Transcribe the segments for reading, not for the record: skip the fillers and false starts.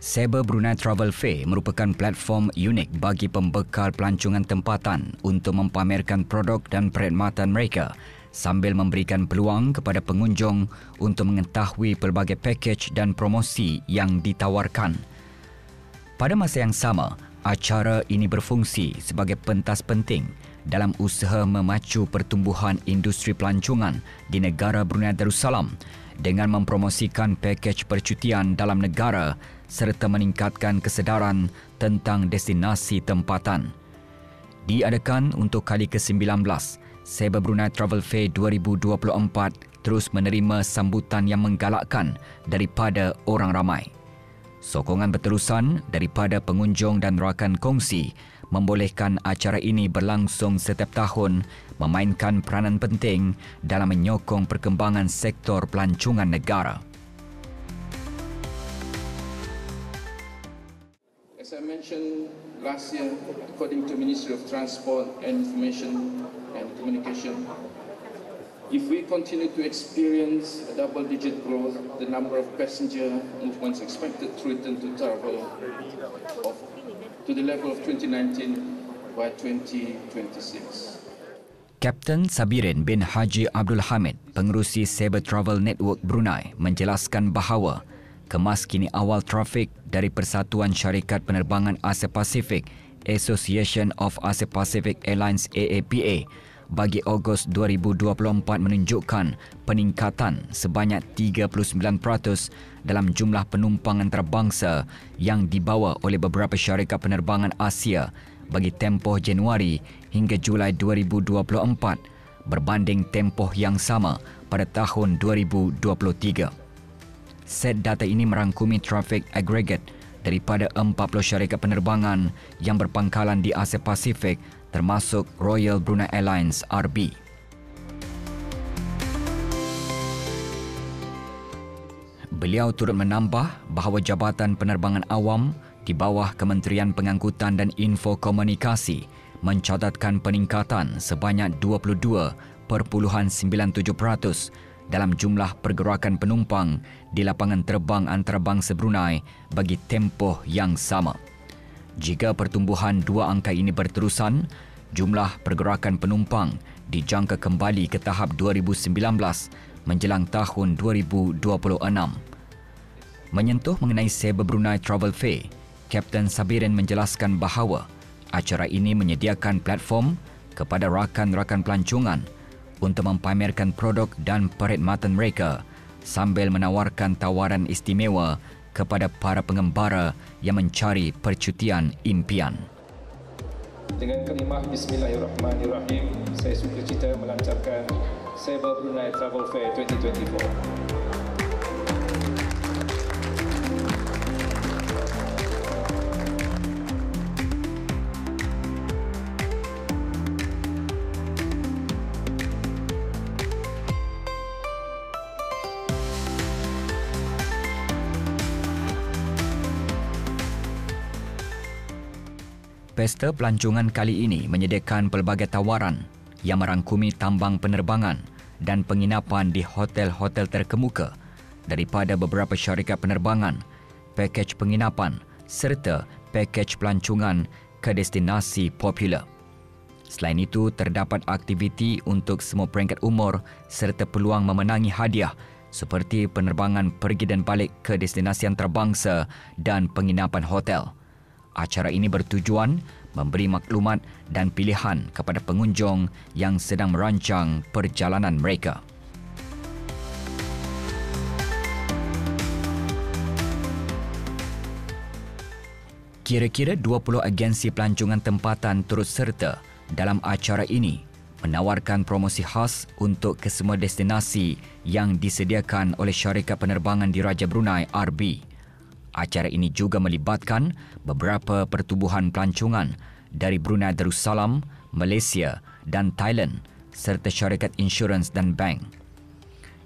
Sabre Brunei Travel Fair merupakan platform unik bagi pembekal pelancongan tempatan untuk mempamerkan produk dan perkhidmatan mereka sambil memberikan peluang kepada pengunjung untuk mengetahui pelbagai pakej dan promosi yang ditawarkan. Pada masa yang sama, acara ini berfungsi sebagai pentas penting dalam usaha memacu pertumbuhan industri pelancongan di negara Brunei Darussalam dengan mempromosikan pakej percutian dalam negara serta meningkatkan kesedaran tentang destinasi tempatan. Diadakan untuk kali ke-19, Sabre Brunei Travel Fair 2024 terus menerima sambutan yang menggalakkan daripada orang ramai. Sokongan berterusan daripada pengunjung dan rakan kongsi membolehkan acara ini berlangsung setiap tahun memainkan peranan penting dalam menyokong perkembangan sektor pelancongan negara. As I mentioned last year, according to Ministry of Transport and Information and Communication, if we continue to experience a double-digit growth, the number of passenger movements expected to return to travel to the level of 2019 by 2026. Kapten Sabirin bin Haji Abdul Hamid, pengerusi Sabre Travel Network Brunei, menjelaskan bahawa kemas kini awal trafik dari Persatuan Syarikat Penerbangan Asia Pasifik Association of Asia Pacific Airlines AAPA bagi Ogos 2024 menunjukkan peningkatan sebanyak 39% dalam jumlah penumpang antarabangsa yang dibawa oleh beberapa syarikat penerbangan Asia bagi tempoh Januari hingga Julai 2024 berbanding tempoh yang sama pada tahun 2023. Set data ini merangkumi trafik agregat daripada 40 syarikat penerbangan yang berpangkalan di Asia Pasifik termasuk Royal Brunei Airlines RB. Beliau turut menambah bahawa Jabatan Penerbangan Awam di bawah Kementerian Pengangkutan dan Infokomunikasi mencatatkan peningkatan sebanyak 22.97% dalam jumlah pergerakan penumpang di lapangan terbang antarabangsa Brunei bagi tempoh yang sama. Jika pertumbuhan dua angka ini berterusan, jumlah pergerakan penumpang dijangka kembali ke tahap 2019 menjelang tahun 2026. Menyentuh mengenai Sabre Brunei Travel Fair, Kapten Sabirin menjelaskan bahawa acara ini menyediakan platform kepada rakan-rakan pelancongan untuk mempamerkan produk dan perkhidmatan mereka sambil menawarkan tawaran istimewa kepada para pengembara yang mencari percutian impian. Dengan kalimah Bismillahirrahmanirrahim, saya sukacita melancarkan Sabre Brunei Travel Fair 2024. Pesta pelancongan kali ini menyediakan pelbagai tawaran yang merangkumi tambang penerbangan dan penginapan di hotel-hotel terkemuka daripada beberapa syarikat penerbangan, pakej penginapan serta pakej pelancongan ke destinasi popular. Selain itu, terdapat aktiviti untuk semua peringkat umur serta peluang memenangi hadiah seperti penerbangan pergi dan balik ke destinasi antarabangsa dan penginapan hotel. Acara ini bertujuan memberi maklumat dan pilihan kepada pengunjung yang sedang merancang perjalanan mereka. Kira-kira 20 agensi pelancongan tempatan turut serta dalam acara ini menawarkan promosi khas untuk kesemua destinasi yang disediakan oleh syarikat penerbangan di Raja Brunei RB. Acara ini juga melibatkan beberapa pertubuhan pelancongan dari Brunei Darussalam, Malaysia dan Thailand serta syarikat insurans dan bank.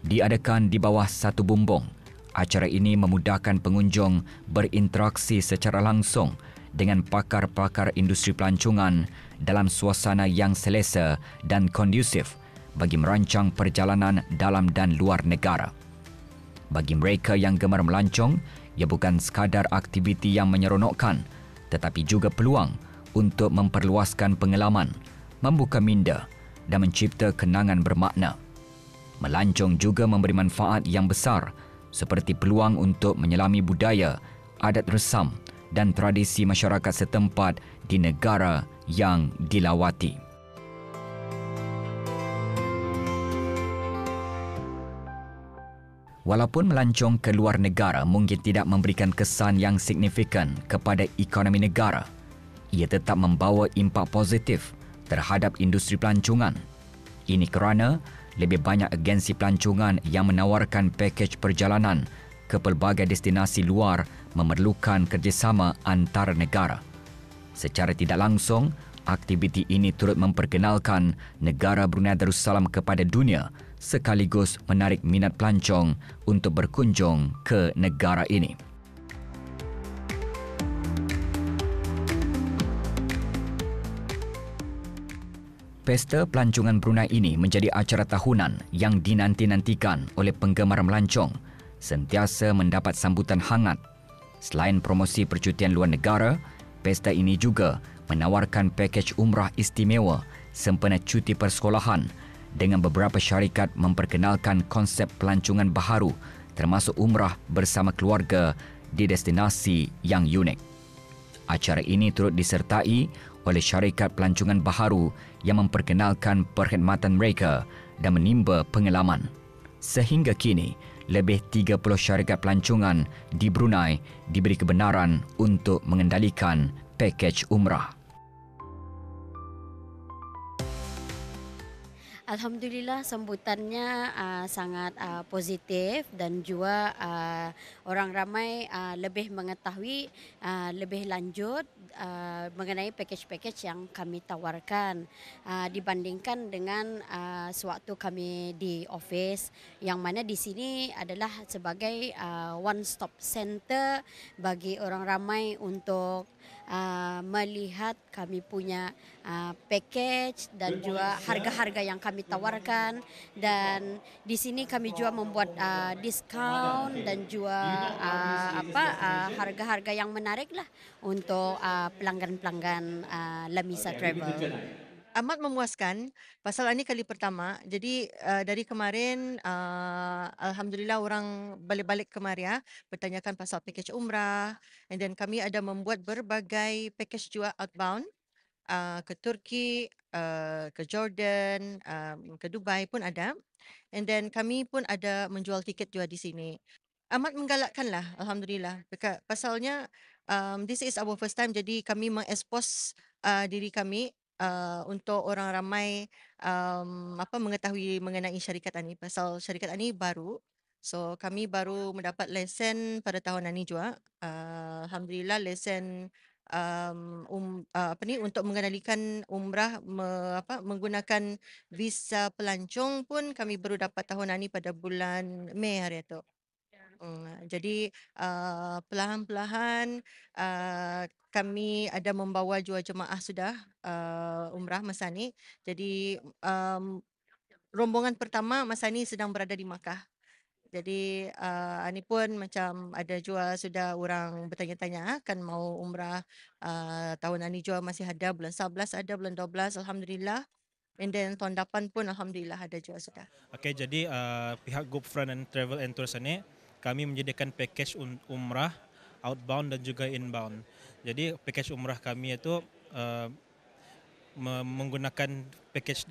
Diadakan di bawah satu bumbung, acara ini memudahkan pengunjung berinteraksi secara langsung dengan pakar-pakar industri pelancongan dalam suasana yang selesa dan kondusif bagi merancang perjalanan dalam dan luar negara. Bagi mereka yang gemar melancong, ia bukan sekadar aktiviti yang menyeronokkan tetapi juga peluang untuk memperluaskan pengalaman, membuka minda dan mencipta kenangan bermakna. Melancong juga memberi manfaat yang besar seperti peluang untuk menyelami budaya, adat resam dan tradisi masyarakat setempat di negara yang dilawati. Walaupun melancong ke luar negara mungkin tidak memberikan kesan yang signifikan kepada ekonomi negara, ia tetap membawa impak positif terhadap industri pelancongan. Ini kerana lebih banyak agensi pelancongan yang menawarkan pakej perjalanan ke pelbagai destinasi luar memerlukan kerjasama antara negara. Secara tidak langsung, aktiviti ini turut memperkenalkan negara Brunei Darussalam kepada dunia sekaligus menarik minat pelancong untuk berkunjung ke negara ini. Pesta Pelancongan Brunei ini menjadi acara tahunan yang dinanti-nantikan oleh penggemar melancong, sentiasa mendapat sambutan hangat. Selain promosi percutian luar negara, pesta ini juga menawarkan pakej umrah istimewa sempena cuti persekolahan dengan beberapa syarikat memperkenalkan konsep pelancongan baharu termasuk umrah bersama keluarga di destinasi yang unik. Acara ini turut disertai oleh syarikat pelancongan baharu yang memperkenalkan perkhidmatan mereka dan menimba pengalaman. Sehingga kini, lebih 30 syarikat pelancongan di Brunei diberi kebenaran untuk mengendalikan pakej umrah. Alhamdulillah sambutannya sangat positif dan juga orang ramai lebih mengetahui lebih lanjut mengenai pakej-pakej yang kami tawarkan dibandingkan dengan sewaktu kami di office, yang mana di sini adalah sebagai one stop center bagi orang ramai untuk melihat kami punya package dan juga harga-harga yang kami tawarkan, dan di sini kami juga membuat diskaun dan juga harga-harga yang menarik lah untuk pelanggan-pelanggan Lamisa Travel. Amat memuaskan pasal ini kali pertama. Jadi dari kemarin alhamdulillah orang balik-balik kemari bertanyakan pasal package umrah, and then kami ada membuat berbagai package juga outbound ke Turki, ke Jordan, ke Dubai pun ada. And then kami pun ada menjual tiket juga di sini. Amat menggalakkan lah, alhamdulillah. Pasalnya this is our first time, jadi kami mengekspos diri kami untuk orang ramai mengetahui mengenai syarikat ini. Pasal syarikat ini baru, so kami baru mendapat lesen pada tahun ini juga. Alhamdulillah lesen untuk mengendalikan umrah menggunakan visa pelancong pun kami baru dapat tahun ini pada bulan Mei hari itu. Jadi perlahan-lahan kami ada membawa juga jemaah sudah umrah masa ni. Jadi rombongan pertama masa ni sedang berada di Makkah. Jadi ini pun macam ada juga sudah orang bertanya-tanya kan mau umrah tahun ini juga masih ada, bulan 11 ada, bulan 12 alhamdulillah. And then tahun depan pun alhamdulillah ada juga sudah. Okey, jadi pihak Gopfran and Travel and Tours ini kami menyediakan package umrah outbound dan juga inbound. Jadi package umrah kami itu menggunakan package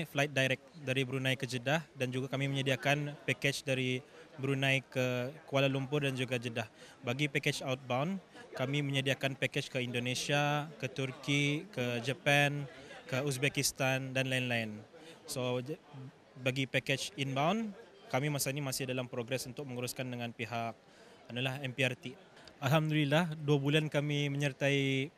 flight direct dari Brunei ke Jeddah, dan juga kami menyediakan package dari Brunei ke Kuala Lumpur dan juga Jeddah. Bagi package outbound, kami menyediakan package ke Indonesia, ke Turki, ke Japan, ke Uzbekistan dan lain-lain. So bagi package inbound, kami masa ini masih dalam progres untuk menguruskan dengan pihak MPRT. Alhamdulillah 2 bulan kami menyertai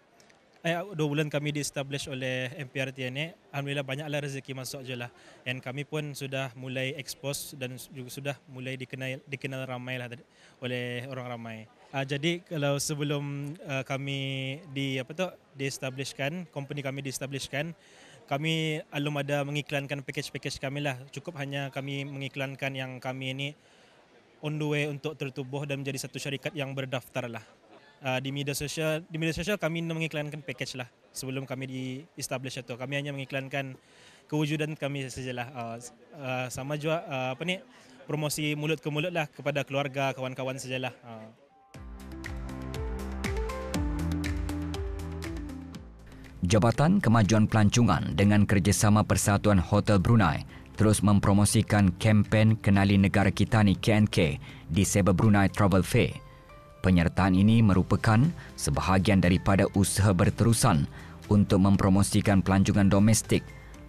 2 bulan kami di-establish oleh MPRT ini. Alhamdulillah banyaklah rezeki masuk je lah. Dan kami pun sudah mulai expose dan juga sudah mulai dikenal ramai lah oleh orang ramai. Jadi kalau sebelum kami di-establishkan, company kami di-establishkan, kami belum ada mengiklankan package-package kami lah. Cukup hanya kami mengiklankan yang kami ini on the way untuk tertubuh dan menjadi satu syarikat yang berdaftar lah. Di media sosial kami mengiklankan package lah sebelum kami di-establish itu. Kami hanya mengiklankan kewujudan kami sajalah. Sama juga promosi mulut ke mulut lah kepada keluarga, kawan-kawan sajalah. Jabatan Kemajuan Pelancongan dengan kerjasama Persatuan Hotel Brunei terus mempromosikan kempen Kenali Negara Kita Ni KNK di Sabre Brunei Travel Fair. Penyertaan ini merupakan sebahagian daripada usaha berterusan untuk mempromosikan pelancongan domestik,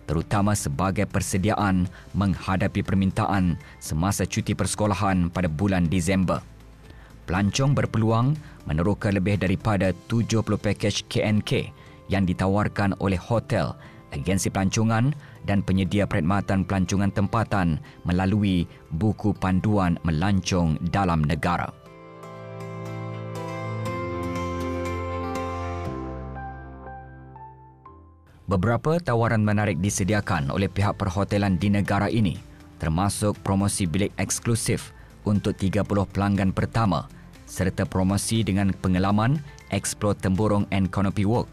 terutama sebagai persediaan menghadapi permintaan semasa cuti persekolahan pada bulan Disember. Pelancong berpeluang meneroka lebih daripada 70 pakej KNK yang ditawarkan oleh hotel, agensi pelancongan dan penyedia perkhidmatan pelancongan tempatan melalui buku panduan melancong dalam negara. Beberapa tawaran menarik disediakan oleh pihak perhotelan di negara ini, termasuk promosi bilik eksklusif untuk 30 pelanggan pertama serta promosi dengan pengalaman Explore Temburong and Canopy Walk.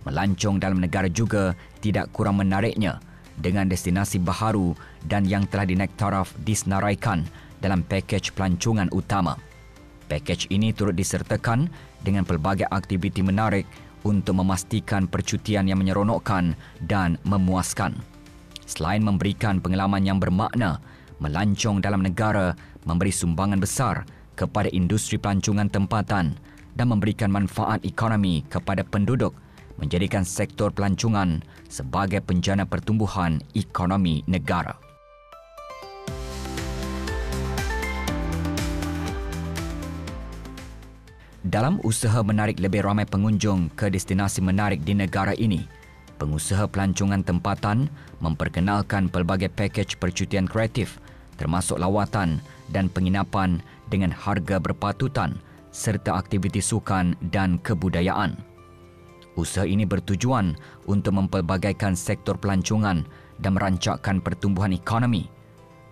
Melancong dalam negara juga tidak kurang menariknya dengan destinasi baharu dan yang telah dinaik taraf disenaraikan dalam pakej pelancongan utama. Pakej ini turut disertakan dengan pelbagai aktiviti menarik untuk memastikan percutian yang menyeronokkan dan memuaskan. Selain memberikan pengalaman yang bermakna, melancong dalam negara memberi sumbangan besar kepada industri pelancongan tempatan dan memberikan manfaat ekonomi kepada penduduk, menjadikan sektor pelancongan sebagai penjana pertumbuhan ekonomi negara. Dalam usaha menarik lebih ramai pengunjung ke destinasi menarik di negara ini, pengusaha pelancongan tempatan memperkenalkan pelbagai pakej percutian kreatif termasuk lawatan dan penginapan dengan harga berpatutan serta aktiviti sukan dan kebudayaan. Usaha ini bertujuan untuk mempelbagaikan sektor pelancongan dan merancakkan pertumbuhan ekonomi.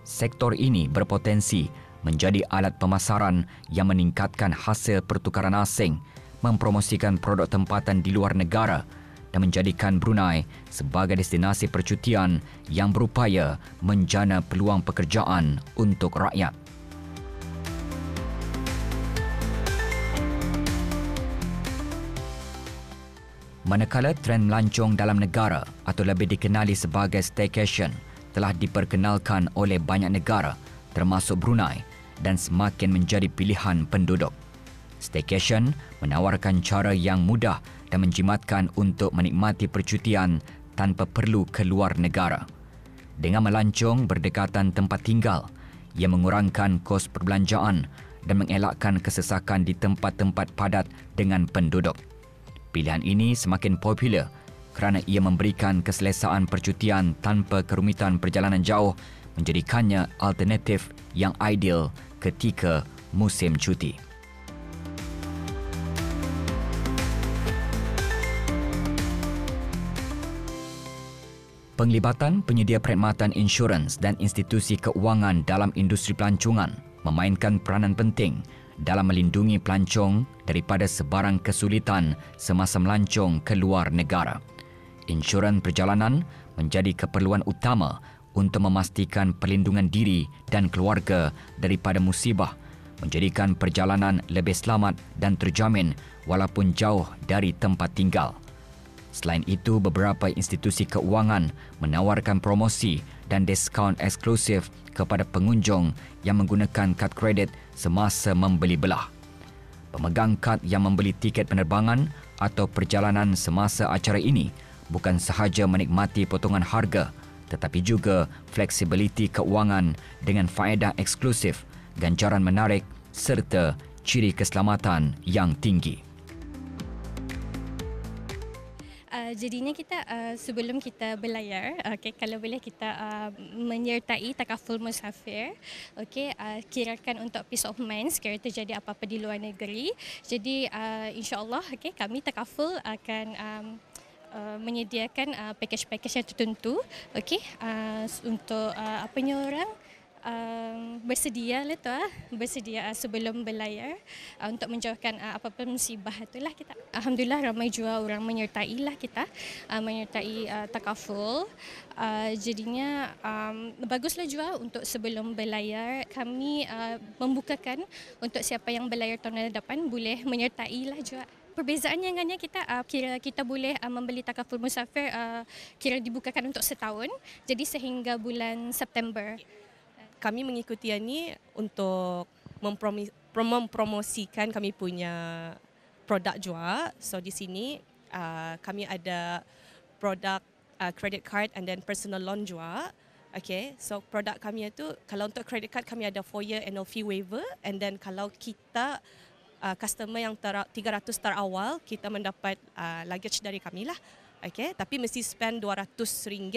Sektor ini berpotensi menjadi alat pemasaran yang meningkatkan hasil pertukaran asing, mempromosikan produk tempatan di luar negara dan menjadikan Brunei sebagai destinasi percutian yang berupaya menjana peluang pekerjaan untuk rakyat. Manakala trend melancong dalam negara atau lebih dikenali sebagai staycation telah diperkenalkan oleh banyak negara termasuk Brunei dan semakin menjadi pilihan penduduk. Staycation menawarkan cara yang mudah dan menjimatkan untuk menikmati percutian tanpa perlu keluar negara. Dengan melancong berdekatan tempat tinggal, ia mengurangkan kos perbelanjaan dan mengelakkan kesesakan di tempat-tempat padat dengan penduduk. Pilihan ini semakin popular kerana ia memberikan keselesaan percutian tanpa kerumitan perjalanan jauh, menjadikannya alternatif yang ideal ketika musim cuti. Penglibatan penyedia perkhidmatan insurans dan institusi keuangan dalam industri pelancongan memainkan peranan penting dalam melindungi pelancong daripada sebarang kesulitan semasa melancong ke luar negara. Insurans perjalanan menjadi keperluan utama untuk memastikan perlindungan diri dan keluarga daripada musibah, menjadikan perjalanan lebih selamat dan terjamin walaupun jauh dari tempat tinggal. Selain itu, beberapa institusi keuangan menawarkan promosi dan diskaun eksklusif kepada pengunjung yang menggunakan kad kredit semasa membeli belah. Pemegang kad yang membeli tiket penerbangan atau perjalanan semasa acara ini bukan sahaja menikmati potongan harga, tetapi juga fleksibiliti keuangan dengan faedah eksklusif, ganjaran menarik serta ciri keselamatan yang tinggi. Jadinya kita sebelum kita berlayar, kalau boleh kita menyertai takaful musafir, kirakan untuk peace of mind sekiranya terjadi apa-apa di luar negeri. Jadi insya-Allah kami takaful akan menyediakan package-package yang tertentu untuk bersedia lah tu, bersedia sebelum berlayar untuk menjauhkan apa-apa musibah itulah kita. Alhamdulillah ramai juga orang menyertai lah kita, menyertai takaful. Jadinya baguslah juga untuk sebelum berlayar kami membukakan untuk siapa yang berlayar tahun depan boleh menyertai lah juga. Perbezaannya dengannya kira kita boleh membeli takaful musafir kira dibukakan untuk setahun, jadi sehingga bulan September. Kami mengikuti ini untuk mempromosikan kami punya produk juga. So di sini kami ada produk credit card and then personal loan juga. Okay, so produk kami itu kalau untuk credit card kami ada 4-year annual fee waiver, and then kalau kita customer yang 300 terawal kita mendapat luggage dari kami lah. Okay, tapi mesti spend RM200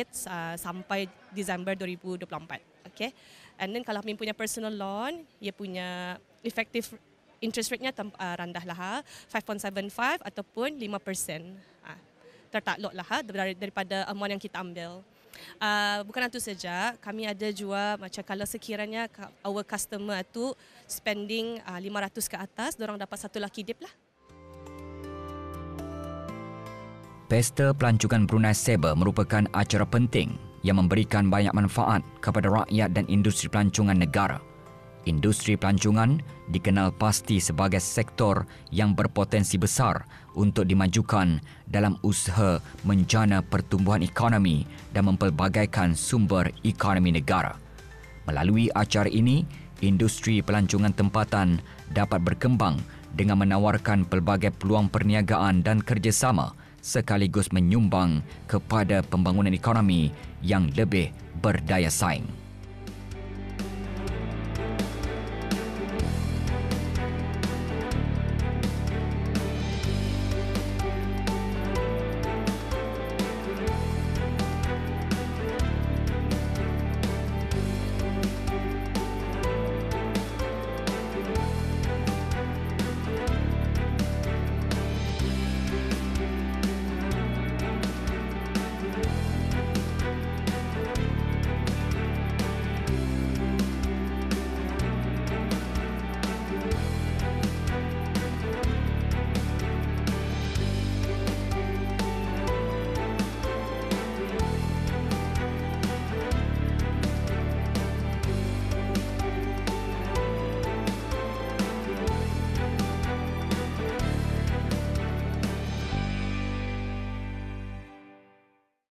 sampai Disember 2024. Okay, and then kalau kami punya personal loan, ia punya effective interest rate-nya rendah lah, 5.75 ataupun 5%. Tertakluk lah daripada amount yang kita ambil. Bukan itu saja, kami ada juga macam kalau sekiranya our customer tu spending 500 ke atas, diorang dapat satu lucky dip lah. Pesta Pelancongan Brunei Sabre merupakan acara penting yang memberikan banyak manfaat kepada rakyat dan industri pelancongan negara. Industri pelancongan dikenal pasti sebagai sektor yang berpotensi besar untuk dimajukan dalam usaha menjana pertumbuhan ekonomi dan mempelbagaikan sumber ekonomi negara. Melalui acara ini, industri pelancongan tempatan dapat berkembang dengan menawarkan pelbagai peluang perniagaan dan kerjasama sekaligus menyumbang kepada pembangunan ekonomi yang lebih berdaya saing.